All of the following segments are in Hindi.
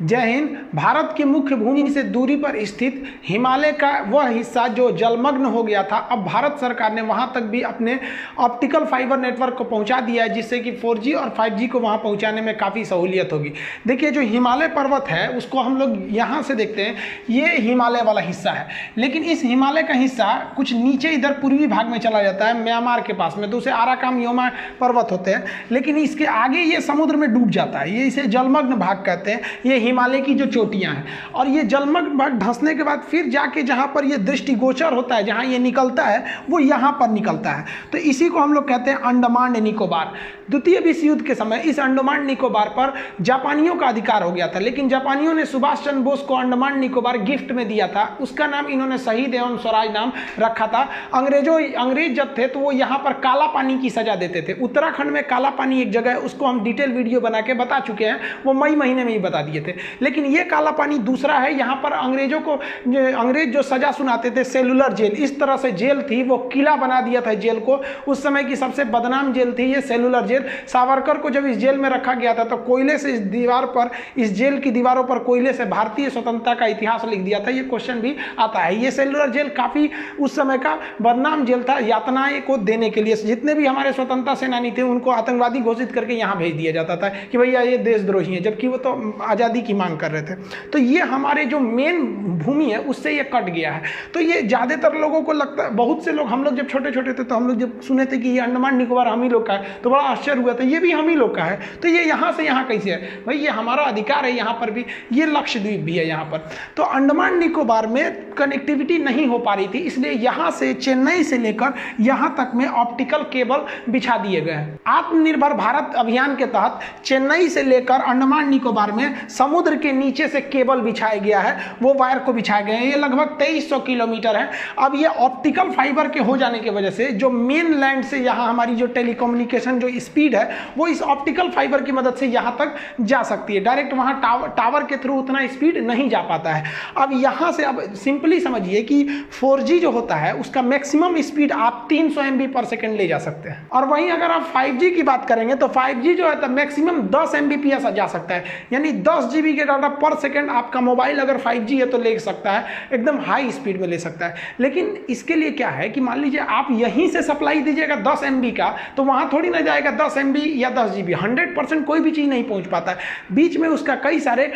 जय हिंद। भारत की मुख्य भूमि से दूरी पर स्थित हिमालय का वह हिस्सा जो जलमग्न हो गया था, अब भारत सरकार ने वहां तक भी अपने ऑप्टिकल फाइबर नेटवर्क को पहुंचा दिया है, जिससे कि 4G और 5G को वहां पहुंचाने में काफ़ी सहूलियत होगी। देखिए, जो हिमालय पर्वत है उसको हम लोग यहाँ से देखते हैं, ये हिमालय वाला हिस्सा है, लेकिन इस हिमालय का हिस्सा कुछ नीचे इधर पूर्वी भाग में चला जाता है, म्यांमार के पास में, तो उसे आराकाम योमा पर्वत होते हैं, लेकिन इसके आगे ये समुद्र में डूब जाता है। ये इसे जलमग्न भाग कहते हैं। ये हिमालय की जो चोटियां हैं, और ये जलमग्न भाग धंसने के बाद फिर जाके जहां पर ये दृष्टिगोचर होता है, जहां ये निकलता है, वो यहां पर निकलता है। तो इसी को हम लोग कहते हैं अंडमान निकोबार। द्वितीय विश्व युद्ध के समय इस अंडमान निकोबार पर जापानियों का अधिकार हो गया था, लेकिन जापानियों ने सुभाष चंद्र बोस को अंडमान निकोबार गिफ्ट में दिया था। उसका नाम इन्होंने शहीद एवं स्वराज नाम रखा था। अंग्रेज जब थे तो वो यहाँ पर काला पानी की सजा देते थे। उत्तराखंड में काला पानी एक जगह है, उसको हम डिटेल वीडियो बना के बता चुके हैं, वो मई महीने में ही बता दिए थे। लेकिन ये काला पानी दूसरा है। यहाँ पर अंग्रेज जो सजा सुनाते थे, सेलुलर जेल, इस तरह से जेल थी, वो किला बना दिया था जेल को। उस समय की सबसे बदनाम जेल थी ये सेलुलर जेल। सावरकर को जब इस जेल में रखा गया था तो कोयले से इस जेल की दीवारों पर कोयले से भारतीय स्वतंत्रता का इतिहास लिख दिया था। ये क्वेश्चन भी आता है। ये सेलुलर जेल काफी उस समय का बदनाम जेल था। यातनाएं को देने के लिए जितने भी हमारे स्वतंत्रता सेनानी थे उनको आतंकवादी घोषित करके यहाँ भेज दिया जाता था कि भैया ये देशद्रोही है, जबकि वो तो आज़ादी की मांग कर रहे थे। तो ये हमारे जो मेन भूमि है उससे ये कट गया है। तो ये ज़्यादातर लोगों को लगता है, बहुत से लोग, हम लोग जब छोटे छोटे थे तो हम लोग जब सुने थे कि ये अंडमान निकोबार हम ही लोग का है तो बड़ा आश्चर्य हुआ था, ये भी हम ही लोग का है, तो ये यहाँ से यहाँ कैसे है? भाई ये हमारा अधिकार है। यहाँ पर भी ये लक्षद्वीप भी है यहाँ पर। तो अंडमान निकोबार में कनेक्टिविटी नहीं हो पा रही थी, इसलिए यहाँ से चेन्नई से लेकर यहाँ तक में ऑप्टिकल केबल बिछा दिए गए हैं। आत्मनिर्भर भारत अभियान के तहत चेन्नई से लेकर अंडमान निकोबार में समुद्र के नीचे से केबल बिछाया गया है, वो वायर को बिछाए गए हैं। ये लगभग 2300 किलोमीटर है। अब ये ऑप्टिकल फाइबर के हो जाने की वजह से जो मेन लैंड से यहाँ हमारी जो टेलीकम्युनिकेशन जो स्पीड है वो इस ऑप्टिकल फाइबर की मदद से यहाँ तक जा सकती है। डायरेक्ट वहाँ टावर के थ्रू उतना स्पीड नहीं जा पाता है। अब यहाँ से अब सिंपली समझिए कि 4G जो होता है उसका मैक्सिमम स्पीड आप 300 MB पर सेकेंड ले जा सकते हैं, और वहीं अगर आप 5G की बात करेंगे तो 5G जो है तो मैक्सिमम 10 Mbps जा सकता है, यानी 10 GB के डाटा पर सेकेंड आपका मोबाइल अगर 5G है तो ले सकता है, एकदम हाई स्पीड में ले सकता है। लेकिन इसके लिए क्या है कि मान लीजिए आप यहीं से सप्लाई दीजिएगा 10 MB का, तो वहां थोड़ी ना जाएगा 10 MB या 10 GB। 100% कोई भी चीज़ नहीं पहुंच पाता है। बीच में उसका कई सारे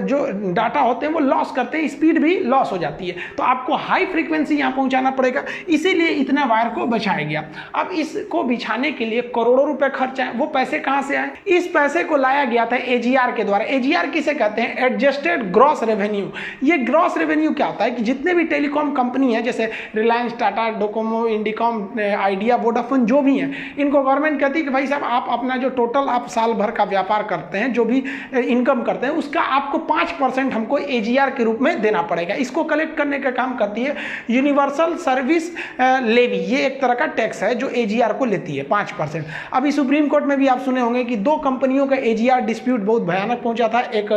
जो डाटा होते हैं वो लॉस करते हैं, स्पीड भी लॉस हो जाती है। तो आपको हाई फ्रीक्वेंसी यहाँ पहुंचाना पड़ेगा, इसीलिए इतना वायर को बिछाया गया। अब इसको बिछाने के लिए करोड़ों रुपए खर्च आए। वो पैसे कहाँ से आए? इस पैसे को लाया गया था AGR के द्वारा। AGR किसे कहते हैं? Adjusted gross revenue. ये ग्रॉस रेवेन्यू क्या होता है कि जितने भी टेलीकॉम कंपनी है, जैसे Reliance, Tata, Docomo, Indicom, idea, Vodafone, जो भी हैं, इनको गवर्नमेंट कहती है कि भाई साहब आप अपना जो टोटल आप साल भर का व्यापार करते हैं, जो भी इनकम करते हैं, उसका आपको 5% हमको AGR के रूप में देना पड़ेगा। इसको कलेक्ट करने का काम करती है यूनिवर्सल सर्विस लेवी। ये एक तरह का टैक्स है जो AGR को लेती है 5%। अभी सुप्रीम कोर्ट में भी आप सुने होंगे कि 2 कंपनियों का AGR डिस्प्यूट बहुत भयानक पहुंचा था। एक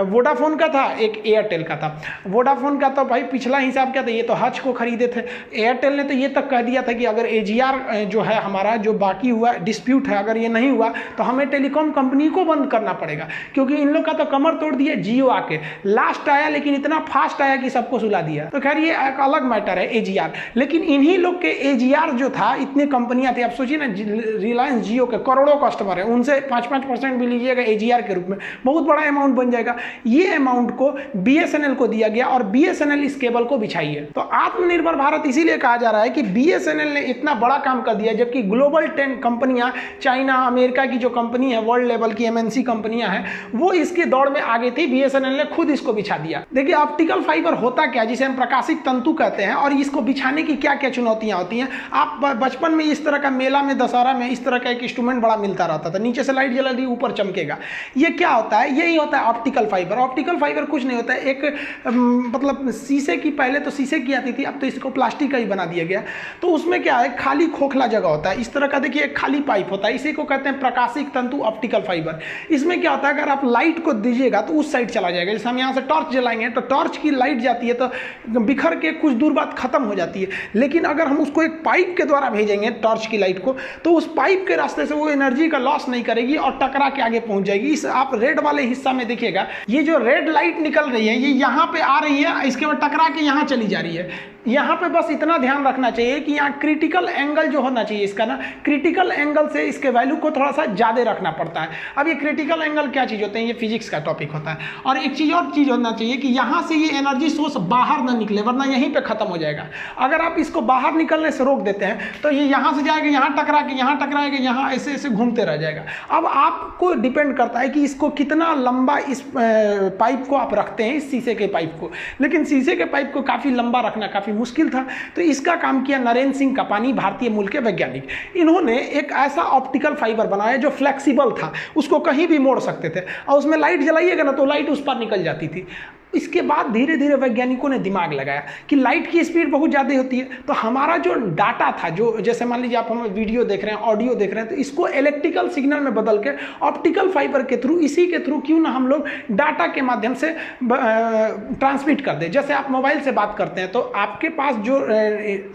वोडाफोन का था, एक एयरटेल का था। वोडाफोन का तो भाई पिछला हिसाब क्या था, ये तो हज को खरीदे थे। एयरटेल ने तो ये तक कह दिया था कि अगर AGR जो है हमारा जो बाकी हुआ डिस्प्यूट है, अगर ये नहीं हुआ तो हमें टेलीकॉम कंपनी को बंद करना पड़ेगा, क्योंकि इन लोग का तो कमर तोड़ दिया। जियो आके लास्ट आया, लेकिन इतना फास्ट आया कि सबको सुला दिया। तो खैर ये एक अलग मैटर है AGR। लेकिन इन्हीं लोग के AGR जो था, इतनी कंपनियां थी, आप सोचिए ना, रिलायंस जियो के करोड़ों कस्टमर है, उनसे 5% भी लीजिएगा AGR के रूप में, बहुत बड़ा अमाउंट बन जाएगा। ये अमाउंट को BSNL को दिया गया और BSNL इस केबल को बिछाई है। तो आत्मनिर्भर भारत इसीलिए कहा जा रहा है कि BSNL ने इतना बड़ा काम कर दिया, जबकि ग्लोबल 10 कंपनियां, चाइना, अमेरिका की जो कंपनी है, वर्ल्ड लेवल की MNC कंपनियां हैं, वो इसके दौड़ में आगे थी। BSNL ने खुद इसको बिछा दिया। देखिए ऑप्टिकल फाइबर होता क्या, जिसे हम प्रकाशिक तंतु कहते हैं, और इसको बिछाने की क्या क्या चुनौतियां होती हैं। आप बचपन में इस तरह का मेला में, दशहरा में इस तरह का एक इंस्ट्रूमेंट बड़ा मिलता रहता था, नीचे से लाइट जला दी, ऊपर चमकेगा। ये क्या होता है? यही होता है ऑप्टिकल फाइबर। ऑप्टिकल फाइबर कुछ नहीं होता है, एक मतलब शीशे की, पहले तो शीशे की आती थी, अब तो इसको प्लास्टिक का ही बना दिया गया। तो उसमें क्या है, खाली खोखला जगह होता है इस तरह का। देखिए एक खाली पाइप होता होता है, इसी को कहते हैं प्रकाशिक तंतु ऑप्टिकल फाइबर। इसमें क्या होता है, अगर आप लाइट को दीजिएगा तो उस साइड चला जाएगा। जैसे हम यहाँ से टॉर्च जलाएंगे तो टॉर्च की लाइट जाती है तो बिखर के कुछ दूर बाद खत्म हो जाती है, लेकिन अगर हम उसको एक पाइप के द्वारा भेजेंगे टॉर्च की लाइट को, तो उस पाइप के रास्ते से वो एनर्जी का लॉस नहीं करेगी और टकरा के आगे पहुंच जाएगी। इस आप रेड वाले हिस्सा में देखिएगा, ये जो रेड लाइट निकल रही है ये यहाँ पे आ रही है, इसके बाद टकरा के यहाँ चली जा रही है। यहाँ पे बस इतना ध्यान रखना चाहिए कि यहाँ क्रिटिकल एंगल जो होना चाहिए इसका ना, क्रिटिकल एंगल से इसके वैल्यू को थोड़ा सा ज़्यादा रखना पड़ता है। अब ये क्रिटिकल एंगल क्या चीज़ होते हैं, ये फिजिक्स का टॉपिक होता है। और एक चीज़ और चीज़ होना चाहिए कि यहाँ से ये एनर्जी सोर्स बाहर ना निकले, वरना यहीं पे खत्म हो जाएगा। अगर आप इसको बाहर निकलने से रोक देते हैं तो ये यहाँ से जाएगा, यहाँ टकराएगा, यहाँ ऐसे ऐसे घूमते रह जाएगा। अब आपको डिपेंड करता है कि इसको कितना लंबा इस पाइप को आप रखते हैं, इस शीशे के पाइप को। लेकिन शीशे के पाइप को काफ़ी लंबा रखना काफ़ी मुश्किल था, तो इसका काम किया नरेंद्र सिंह कपानी, भारतीय मूल के वैज्ञानिक। इन्होंने एक ऐसा ऑप्टिकल फाइबर बनाया जो फ्लेक्सिबल था, उसको कहीं भी मोड़ सकते थे, और उसमें लाइट जलाइएगा ना तो लाइट उस पर निकल जाती थी। इसके बाद धीरे धीरे वैज्ञानिकों ने दिमाग लगाया कि लाइट की स्पीड बहुत ज़्यादा होती है, तो हमारा जो डाटा था, जो जैसे मान लीजिए आप हम वीडियो देख रहे हैं, ऑडियो देख रहे हैं, तो इसको इलेक्ट्रिकल सिग्नल में बदल के ऑप्टिकल फाइबर के थ्रू, इसी के थ्रू क्यों ना हम लोग डाटा के माध्यम से ट्रांसमिट कर दें। जैसे आप मोबाइल से बात करते हैं तो आपके पास जो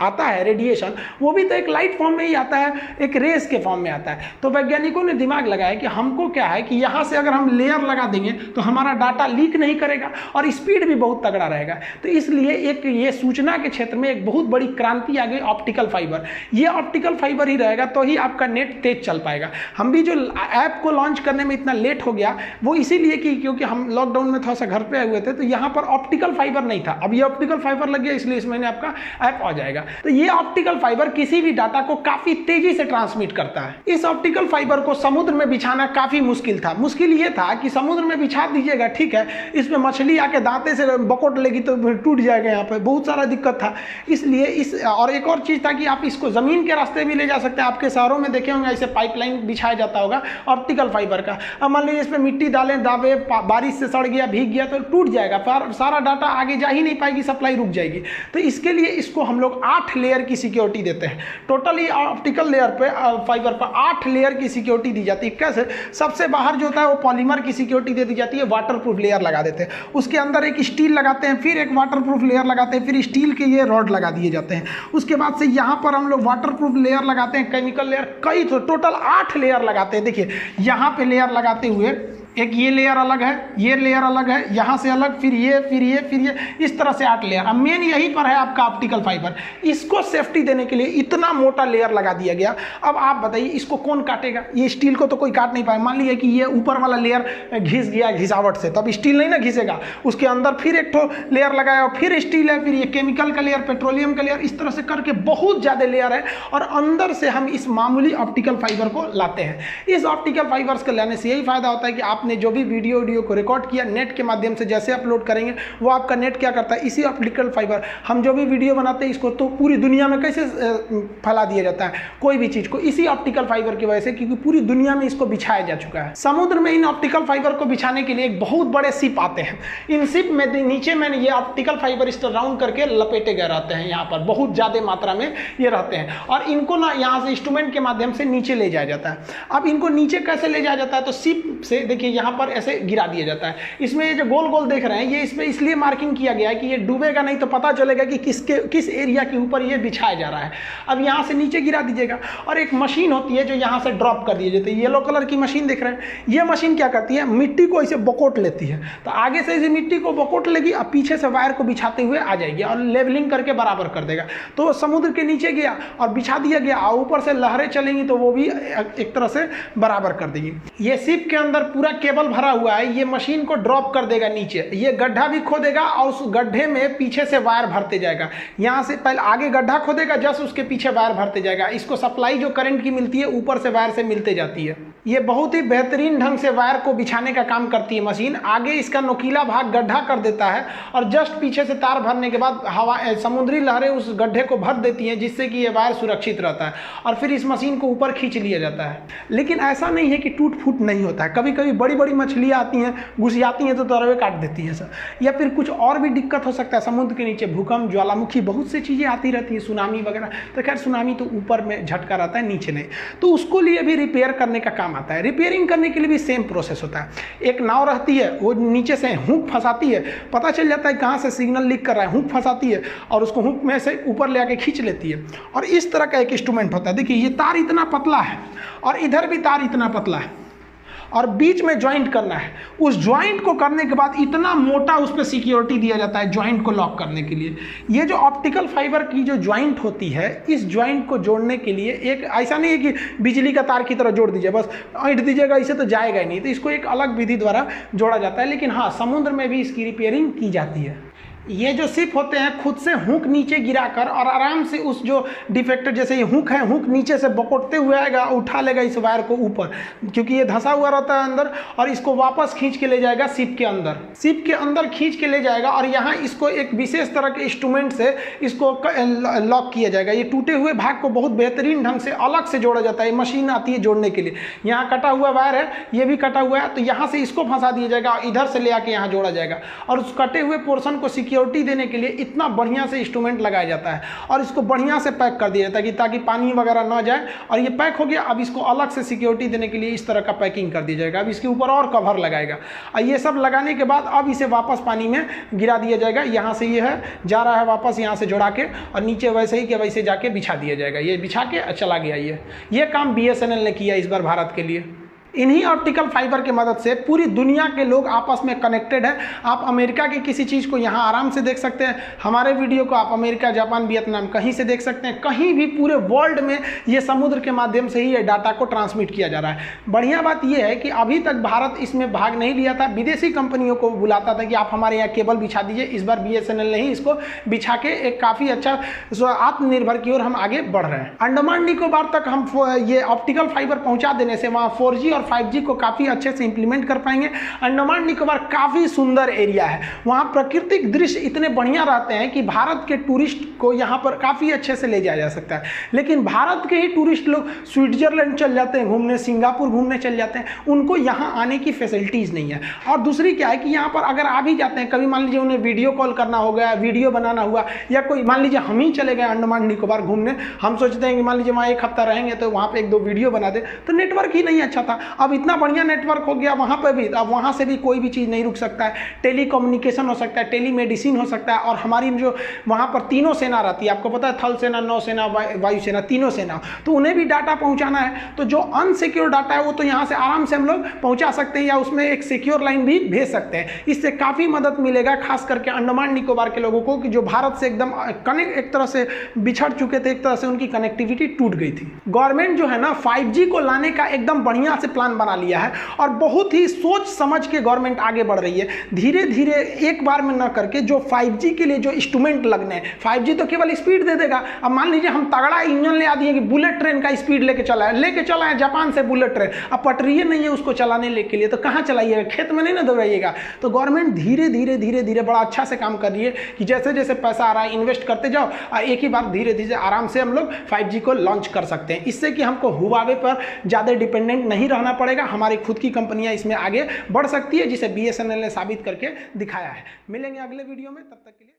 आता है रेडिएशन, वो भी तो एक लाइट फॉर्म में ही आता है, एक रेस के फॉर्म में आता है। तो वैज्ञानिकों ने दिमाग लगाया कि हमको क्या है कि यहाँ से अगर हम लेयर लगा देंगे तो हमारा डाटा लीक नहीं करेगा और स्पीड भी बहुत तगड़ा रहेगा। तो इसलिए एक ये सूचना के क्षेत्र में एक बहुत बड़ी क्रांति आ गई, ऑप्टिकल फाइबर। ये ऑप्टिकल फाइबर ही रहेगा तो ही आपका नेट तेज चल पाएगा। हम भी जो ऐप को लॉन्च करने में इतना लेट हो गया वो इसीलिए कि क्योंकि हम लॉकडाउन में थोड़ा सा घर पे आए हुए थे, तो यहाँ पर ऑप्टिकल फाइबर नहीं था। अब ये ऑप्टिकल फाइबर लग गया, इसलिए इस महीने आपका ऐप आ जाएगा। तो ये ऑप्टिकल फाइबर किसी भी डाटा को काफी तेजी से ट्रांसमिट करता है। इस ऑप्टिकल फाइबर को समुद्र में बिछाना काफी मुश्किल था। मुश्किल ये था कि समुद्र में बिछा दीजिएगा, ठीक है, इसमें मछली आके दांते से बकोट लेगी तो टूट जाएगा, यहाँ पे बहुत सारा दिक्कत था। इसलिए इस और एक और चीज था कि आप इसको जमीन के रास्ते भी ले जा सकते हैं। आपके शहरों में देखे होंगे ऐसे पाइपलाइन बिछाया जाता होगा ऑप्टिकल फाइबर का। अब मान लीजिए इसमें मिट्टी डालें, दाबे, बारिश से सड़ गया, भीग गया तो टूट जाएगा, पर सारा डाटा आगे जा ही नहीं पाएगी, सप्लाई रुक जाएगी। तो इसके लिए इसको हम लोग 8 लेयर की सिक्योरिटी देते हैं। टोटली ऑप्टिकल लेयर पे फाइबर पर 8 लेयर की सिक्योरिटी दी जाती है। कैसे? सबसे बाहर जो होता है वो पॉलीमर की सिक्योरिटी दे दी जाती है, वाटरप्रूफ लेयर लगा देते हैं। उसके अंदर एक स्टील लगाते हैं, फिर एक वाटरप्रूफ लेयर लगाते हैं, फिर स्टील के ये रॉड लगा दिए जाते हैं। उसके बाद से यहाँ पर हम लोग वाटरप्रूफ लेयर लगाते हैं, केमिकल लेयर, कई टोटल 8 लेयर लगाते हैं। देखिए यहाँ पे लेयर लगाते हुए एक ये लेयर अलग है, ये लेयर अलग है, यहाँ से अलग, फिर ये, फिर ये, फिर ये, इस तरह से 8 लेयर। अब मेन यहीं पर है आपका ऑप्टिकल फाइबर। इसको सेफ्टी देने के लिए इतना मोटा लेयर लगा दिया गया। अब आप बताइए इसको कौन काटेगा? ये स्टील को तो कोई काट नहीं पाए। मान लीजिए कि ये ऊपर वाला लेयर घिस गया घिसावट से, तब स्टील नहीं ना घिसेगा। उसके अंदर फिर एक तो लेयर लगाया, फिर स्टील है, फिर ये केमिकल का लेयर, पेट्रोलियम का लेयर, इस तरह से करके बहुत ज़्यादा लेयर है। और अंदर से हम इस मामूली ऑप्टिकल फाइबर को लाते हैं। इस ऑप्टिकल फाइबर्स को लाने से यही फायदा होता है कि आपने जो भी वीडियो को रिकॉर्ड किया नेट के माध्यम से जैसे अपलोड करेंगे, वो आपका नेट क्या करता है, इसी ऑप्टिकल फाइबर, हम जो भी वीडियो बनाते हैं इसको तो पूरी दुनिया में कैसे फैला दिया जाता है कोई भी चीज को, इसी ऑप्टिकल फाइबर की वजह से, क्योंकि पूरी दुनिया में इसको बिछाया जा चुका है। समुद्र में इन ऑप्टिकल फाइबर को बिछाने के लिए एक बहुत बड़े शिप आते हैं। इन शिप में नीचे में ये ऑप्टिकल फाइबर इस तरह राउंड करके लपेटे गए रहते हैं, यहाँ पर बहुत ज्यादा मात्रा में ये रहते हैं। और इनको ना यहाँ से इंस्ट्रूमेंट के माध्यम से नीचे ले जाया जाता है। अब इनको नीचे कैसे ले जाया जाता है? तो शिप से देखिए यहाँ पर ऐसे गिरा दिया जाता है। इसमें ये जो गोल गोल देख रहे हैं, ये इसमें इसलिए मार्किंग किया गया है कि ये डूबेगा नहीं, तो पता चलेगा कि किस एरिया के ऊपर ये बिछाया जा रहा है। अब यहाँ से नीचे गिरा दीजिएगा, और एक मशीन होती है जो यहाँ से ड्रॉप कर दी जाती है। येलो कलर की मशीन देख रहे हैं, ये मशीन क्या करती है, मिट्टी को ऐसे बकोट लेती है। तो आगे से इसे मिट्टी को बकोट लेगी और पीछे से वायर को बिछाते हुए आ जाएगी और लेवलिंग करके बराबर कर देगा। तो समुद्र के नीचे गया और बिछा दिया गया, और ऊपर से लहरें चलेंगी तो वो भी एक तरह से बराबर कर देगी। ये शिप के अंदर पूरा केबल भरा हुआ है, ये मशीन को ड्रॉप कर देगा नीचे, ये गड्ढा भी खोदेगा और उस गड्ढे में पीछे से वायर भरते जाएगा। यहाँ से पहले आगे गड्ढा खोदेगा, जस्ट उसके पीछे वायर भरते जाएगा। इसको सप्लाई जो करंट की मिलती है ऊपर से वायर से मिलते जाती है। ये बहुत ही बेहतरीन ढंग से वायर को बिछाने का काम करती है मशीन। आगे इसका नोकीला भाग गड्ढा कर देता है और जस्ट पीछे से तार भरने के बाद हवा समुद्री लहरें उस गड्ढे को भर देती हैं, जिससे कि ये वायर सुरक्षित रहता है और फिर इस मशीन को ऊपर खींच लिया जाता है। लेकिन ऐसा नहीं है कि टूट फूट नहीं होता है, कभी कभी बड़ी बड़ी मछलियाँ आती हैं, घुसियाती हैं तो तरवे काट देती है सर। या फिर कुछ और भी दिक्कत हो सकता है, समुद्र के नीचे भूकंप, ज्वालामुखी, बहुत सी चीज़ें आती रहती हैं, सुनामी वगैरह। तो खैर सुनामी तो ऊपर में झटका रहता है, नीचे नहीं, तो उसको लिए भी रिपेयर करने का काम आता है। रिपेयरिंग करने के लिए भी सेम प्रोसेस होता है। एक नाव रहती है, वो नीचे से हुक फंसाती है, पता चल जाता है कहाँ से सिग्नल लीक कर रहा है, हुक फंसाती है और उसको हुक में से ऊपर ले आके खींच लेती है। और इस तरह का एक इंस्ट्रूमेंट होता है। देखिए ये तार इतना पतला है और इधर भी तार इतना पतला है और बीच में ज्वाइंट करना है। उस ज्वाइंट को करने के बाद इतना मोटा उस पर सिक्योरिटी दिया जाता है ज्वाइंट को लॉक करने के लिए। ये जो ऑप्टिकल फाइबर की जो ज्वाइंट होती है, इस ज्वाइंट को जोड़ने के लिए एक ऐसा नहीं है कि बिजली का तार की तरह जोड़ दीजिए, बस ऐंठ दीजिएगा, इसे तो जाएगा ही नहीं, तो इसको एक अलग विधि द्वारा जोड़ा जाता है। लेकिन हाँ, समुद्र में भी इसकी रिपेयरिंग की जाती है। ये जो शिप होते हैं खुद से हुक नीचे गिराकर और आराम से उस जो डिफेक्टर, जैसे ये हुक है, हुक नीचे से बकोटते हुए आएगा, उठा लेगा इस वायर को ऊपर, क्योंकि ये धंसा हुआ रहता है अंदर, और इसको वापस खींच के ले जाएगा शिप के अंदर। शिप के अंदर खींच के ले जाएगा और यहाँ इसको एक विशेष तरह के इंस्ट्रूमेंट से इसको लॉक किया जाएगा। ये टूटे हुए भाग को बहुत बेहतरीन ढंग से अलग से जोड़ा जाता है। मशीन आती है जोड़ने के लिए। यहाँ कटा हुआ वायर है, ये भी कटा हुआ है, तो यहाँ से इसको फंसा दिया जाएगा, इधर से ले आके यहाँ जोड़ा जाएगा और उस कटे हुए पोर्शन को सिक्योरिटी देने के लिए इतना बढ़िया से इंस्ट्रूमेंट लगाया जाता है और इसको बढ़िया से पैक कर दिया जाता है ताकि पानी वगैरह ना जाए। और ये पैक हो गया, अब इसको अलग से सिक्योरिटी देने के लिए इस तरह का पैकिंग कर दिया जाएगा। अब इसके ऊपर और कवर लगाएगा और ये सब लगाने के बाद अब इसे वापस पानी में गिरा दिया जाएगा। यहाँ से ये है जा रहा है वापस यहाँ से जोड़ा के, और नीचे वैसे ही के वैसे जाके बिछा दिया जाएगा। ये बिछा के चला गया। ये काम BSNL ने किया इस बार भारत के लिए। इन्हीं ऑप्टिकल फाइबर की मदद से पूरी दुनिया के लोग आपस में कनेक्टेड है। आप अमेरिका की किसी चीज़ को यहाँ आराम से देख सकते हैं। हमारे वीडियो को आप अमेरिका, जापान, वियतनाम कहीं से देख सकते हैं। कहीं भी पूरे वर्ल्ड में ये समुद्र के माध्यम से ही ये डाटा को ट्रांसमिट किया जा रहा है। बढ़िया बात यह है कि अभी तक भारत इसमें भाग नहीं लिया था। विदेशी कंपनियों को बुलाता था कि आप हमारे यहाँ केबल बिछा दीजिए। इस बार BSNL ने ही इसको बिछा के एक काफ़ी अच्छा आत्मनिर्भर की ओर हम आगे बढ़ रहे हैं। अंडमान निकोबार तक हम ये ऑप्टिकल फाइबर पहुँचा देने से वहाँ 4G और 5G को काफ़ी अच्छे से इंप्लीमेंट कर पाएंगे। अंडमान निकोबार काफ़ी सुंदर एरिया है। वहाँ प्राकृतिक दृश्य इतने बढ़िया रहते हैं कि भारत के टूरिस्ट को यहाँ पर काफ़ी अच्छे से ले जाया जा सकता है। लेकिन भारत के ही टूरिस्ट लोग स्विट्जरलैंड चल जाते हैं घूमने, सिंगापुर घूमने चल जाते हैं, उनको यहाँ आने की फैसिलिटीज़ नहीं है। और दूसरी क्या है कि यहाँ पर अगर आ भी जाते हैं, कभी मान लीजिए उन्हें वीडियो कॉल करना हो गया, वीडियो बनाना हुआ, या कोई मान लीजिए हम ही चले गए अंडमान निकोबार घूमने, हम सोचते हैं कि मान लीजिए वहाँ एक हफ्ता रहेंगे तो वहाँ पर 1-2 वीडियो बना दे, तो नेटवर्क ही नहीं अच्छा था। अब इतना बढ़िया नेटवर्क हो गया वहाँ पर भी, अब वहाँ से भी कोई भी चीज़ नहीं रुक सकता है। टेलीकम्युनिकेशन हो सकता है, टेलीमेडिसिन हो सकता है। और हमारी जो वहाँ पर तीनों सेना रहती है, आपको पता है, थल सेना, नौसेना, वायुसेना, तीनों सेना, तो उन्हें भी डाटा पहुँचाना है। तो जो अनसिक्योर डाटा है वो तो यहाँ से आराम से हम लोग पहुँचा सकते हैं या उसमें एक सिक्योर लाइन भी भेज सकते हैं। इससे काफ़ी मदद मिलेगा खास करके अंडमान निकोबार के लोगों को कि जो भारत से एकदम कनेक्ट, एक तरह से बिछड़ चुके थे, एक तरह से उनकी कनेक्टिविटी टूट गई थी। गवर्नमेंट जो है ना 5G को लाने का एकदम बढ़िया से प्लान बना लिया है और बहुत ही सोच समझ के गवर्नमेंट आगे बढ़ रही है। धीरे धीरे एक बार में न करके जो 5G के लिए जो इंस्ट्रूमेंट लगने हैं, 5G तो केवल स्पीड दे देगा। अब मान लीजिए हम तगड़ा इंजन ले आ दिए कि बुलेट ट्रेन का स्पीड लेके चला है जापान से बुलेट ट्रेन, अब पटरी नहीं है उसको चलाने के लिए, तो कहाँ चलाइएगा, खेत में नहीं ना दौड़ाइएगा। तो गवर्नमेंट धीरे धीरे बड़ा अच्छा से काम कर रही है कि जैसे जैसे पैसा आ रहा है इन्वेस्ट करते जाओ, एक ही बार धीरे धीरे आराम से हम लोग 5G को लॉन्च कर सकते हैं। इससे कि हमको हुआवे पर ज़्यादा डिपेंडेंट नहीं रहना पड़ेगा, हमारी खुद की कंपनियां इसमें आगे बढ़ सकती है, जिसे BSNL ने साबित करके दिखाया है। मिलेंगे अगले वीडियो में, तब तक के लिए।